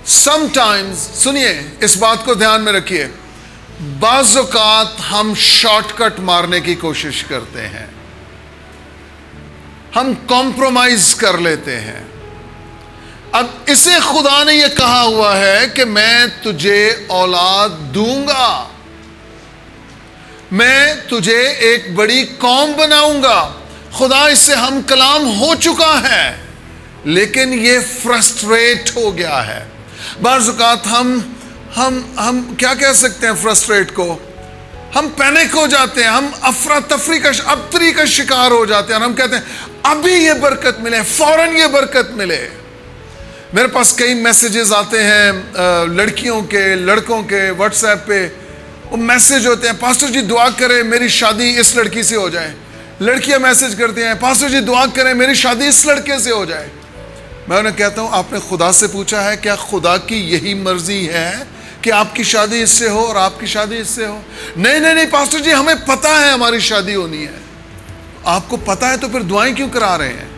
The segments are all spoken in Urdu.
سم ٹائمز، سنیے اس بات کو دھیان میں رکھیے، بعض اوقات ہم شارٹ کٹ مارنے کی کوشش کرتے ہیں، ہم کمپرومائز کر لیتے ہیں۔ اب اسے خدا نے یہ کہا ہوا ہے کہ میں تجھے اولاد دوں گا، میں تجھے ایک بڑی قوم بناؤں گا۔ خدا اس سے ہم کلام ہو چکا ہے، لیکن یہ فرسٹریٹ ہو گیا ہے۔ بعض اوقات ہم کیا کہہ سکتے ہیں فرسٹریٹ کو؟ ہم پینک ہو جاتے ہیں، ہم افراتفری کا شکار ہو جاتے ہیں، اور ہم کہتے ہیں ابھی یہ برکت ملے، فوراً یہ برکت ملے۔ میرے پاس کئی میسیجز آتے ہیں لڑکیوں کے، لڑکوں کے، واٹس ایپ پہ وہ میسیج ہوتے ہیں، پاسٹر جی دعا کریں میری شادی اس لڑکی سے ہو جائے۔ لڑکیاں میسیج کرتی ہیں، پاسٹر جی دعا کریں میری شادی اس لڑکے سے ہو جائے۔ میں انہیں کہتا ہوں آپ نے خدا سے پوچھا ہے کیا خدا کی یہی مرضی ہے کہ آپ کی شادی اس سے ہو اور آپ کی شادی اس سے ہو؟ نہیں پاسٹر جی ہمیں پتہ ہے ہماری شادی ہونی ہے۔ آپ کو پتہ ہے تو پھر دعائیں کیوں کرا رہے ہیں؟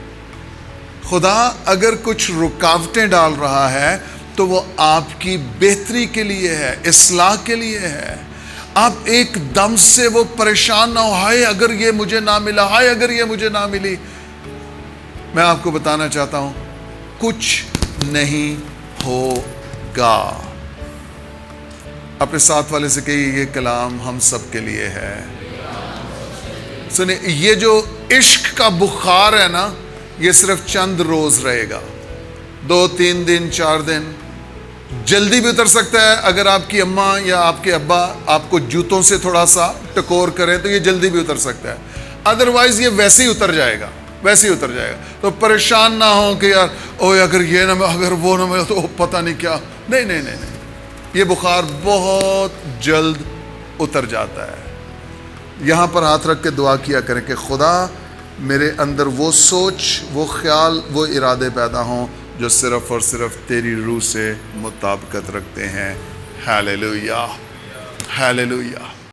خدا اگر کچھ رکاوٹیں ڈال رہا ہے تو وہ آپ کی بہتری کے لیے ہے، اصلاح کے لیے ہے۔ آپ ایک دم سے وہ پریشان نہ ہو، ہائے اگر یہ مجھے نہ ملا، ہائے اگر یہ مجھے نہ ملی۔ میں آپ کو بتانا چاہتا ہوں کچھ نہیں ہوگا۔ اپنے ساتھ والے سے کہیے یہ کلام ہم سب کے لیے ہے۔ سنیں، یہ جو عشق کا بخار ہے نا، یہ صرف چند روز رہے گا، 2 3 دن 4 دن، جلدی بھی اتر سکتا ہے۔ اگر آپ کی اماں یا آپ کے ابا آپ کو جوتوں سے تھوڑا سا ٹکور کریں تو یہ جلدی بھی اتر سکتا ہے، ادروائز یہ ویسے ہی اتر جائے گا، ویسے ہی اتر جائے گا۔ تو پریشان نہ ہو کہ یار اوہ اگر یہ نہ ملا، اگر وہ نہ ملا تو پتہ نہیں کیا۔ نہیں، یہ بخار بہت جلد اتر جاتا ہے۔ یہاں پر ہاتھ رکھ کے دعا کیا کریں کہ خدا میرے اندر وہ سوچ، وہ خیال، وہ ارادے پیدا ہوں جو صرف اور صرف تیری روح سے مطابقت رکھتے ہیں۔ Hallelujah, hallelujah.